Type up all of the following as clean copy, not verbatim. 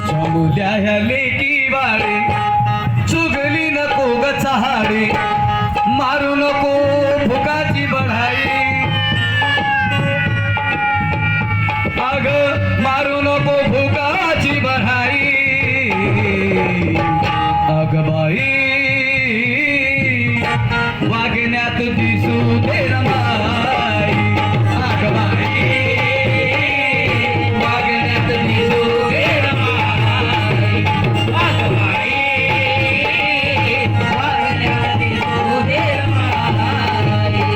चमुल्या ह्या लेकी बाळे चुगली नको ग चहाडे मारू नको फुकाची बढाई अग मारू नको फुकाची बढाई अग बाई वागण्यात दिसू दे रमाई अग बाई वागण्यात दिसू दे रमाई अग बाई वागण्यात दिसू दे रमाई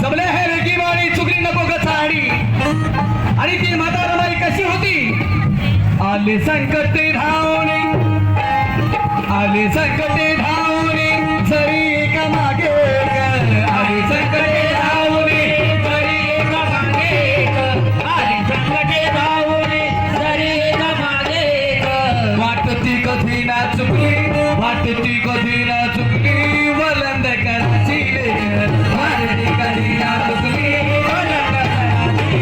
सबले है रेगी बाळी चुकली नको ग चाडी आणि ती म्हातारा बाई कशी होती आले संकटे धावणे आले संकटे धावणे जरी एका मागे आले संकटे धावणे जरी एका मागे आले संकटे धावणे जरी एका मागे वाटती कधी ना चुकली वाटती कधी ना चुकली वलंद करायची वाटती कधी ना चुकली वलंद करायची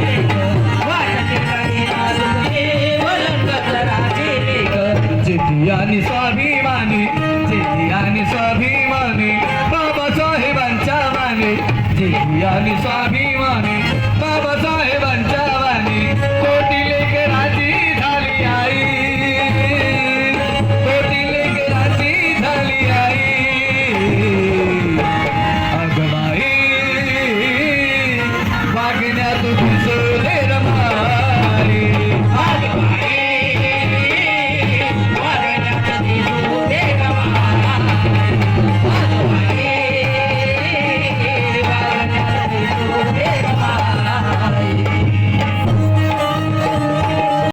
वाटती कधी ना चुकली वलंद करायची जिद्दी आणि स्वाभिमानी जिद्दी आणि स्वाभिमानी बाबासाहेबांच्या वाणी जिद्दी आणि स्वाभिमानी बाबासाहेबांच्या वाणी कोटी लेकराची झाली आई कोटी लेकराची झाली आई अग बाई वागण्यात दिसू